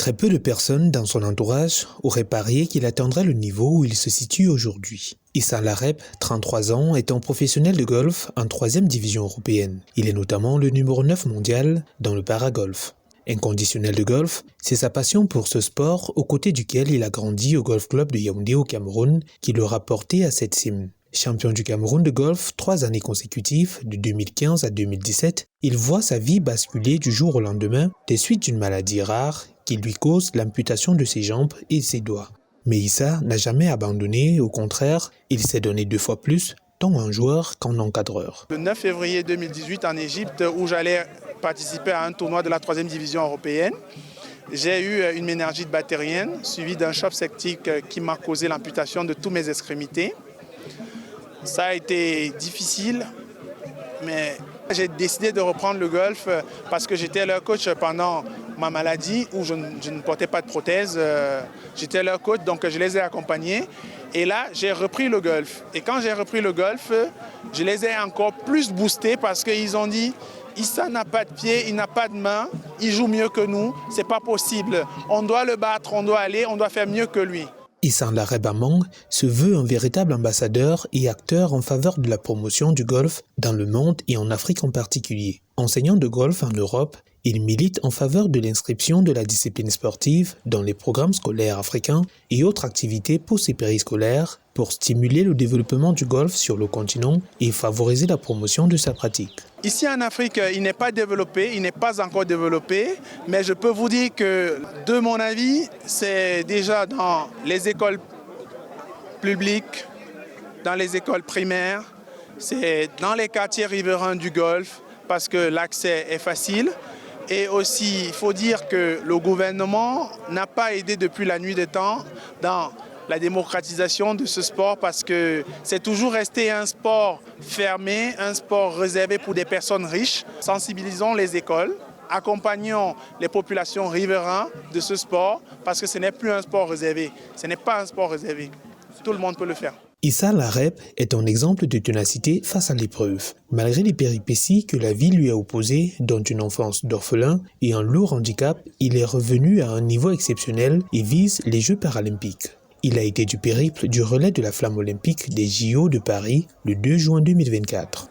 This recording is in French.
Très peu de personnes dans son entourage auraient parié qu'il atteindrait le niveau où il se situe aujourd'hui. Issa Lareb, 33 ans, est un professionnel de golf en 3e division européenne. Il est notamment le numéro 9 mondial dans le paragolf. Inconditionnel de golf, c'est sa passion pour ce sport aux côtés duquel il a grandi au Golf Club de Yaoundé au Cameroun qui l'aura porté à cette cime. Champion du Cameroun de golf 3 années consécutives, de 2015 à 2017, il voit sa vie basculer du jour au lendemain des suites d'une maladie rare qui lui cause l'amputation de ses jambes et ses doigts. Mais Issa n'a jamais abandonné, au contraire, il s'est donné 2 fois plus, tant un joueur qu'un encadreur. Le 9 février 2018 en Égypte, où j'allais participer à un tournoi de la 3e division européenne, j'ai eu une méningite bactérienne suivie d'un choc septique qui m'a causé l'amputation de toutes mes extrémités. Ça a été difficile, mais j'ai décidé de reprendre le golf parce que j'étais leur coach pendant ma maladie où je ne portais pas de prothèse. J'étais leur coach, donc je les ai accompagnés. Et là, j'ai repris le golf. Et quand j'ai repris le golf, je les ai encore plus boostés parce qu'ils ont dit « Issa n'a pas de pied, il n'a pas de main, il joue mieux que nous, c'est pas possible. On doit le battre, on doit aller, on doit faire mieux que lui. » Issa Lareb Amang se veut un véritable ambassadeur et acteur en faveur de la promotion du golf dans le monde et en Afrique en particulier. Enseignant de golf en Europe, il milite en faveur de l'inscription de la discipline sportive dans les programmes scolaires africains et autres activités post- et périscolaires pour stimuler le développement du golf sur le continent et favoriser la promotion de sa pratique. Ici en Afrique, il n'est pas développé, il n'est pas encore développé, mais je peux vous dire que, de mon avis, c'est déjà dans les écoles publiques, dans les écoles primaires, c'est dans les quartiers riverains du golf, parce que l'accès est facile. Et aussi, il faut dire que le gouvernement n'a pas aidé depuis la nuit des temps dans la démocratisation de ce sport parce que c'est toujours resté un sport fermé, un sport réservé pour des personnes riches. Sensibilisons les écoles, accompagnons les populations riveraines de ce sport parce que ce n'est plus un sport réservé. Ce n'est pas un sport réservé. Tout le monde peut le faire. Issa Lareb est un exemple de ténacité face à l'épreuve. Malgré les péripéties que la vie lui a opposées, dont une enfance d'orphelin et un lourd handicap, il est revenu à un niveau exceptionnel et vise les Jeux paralympiques. Il a été du périple du relais de la flamme olympique des JO de Paris le 2 juin 2024.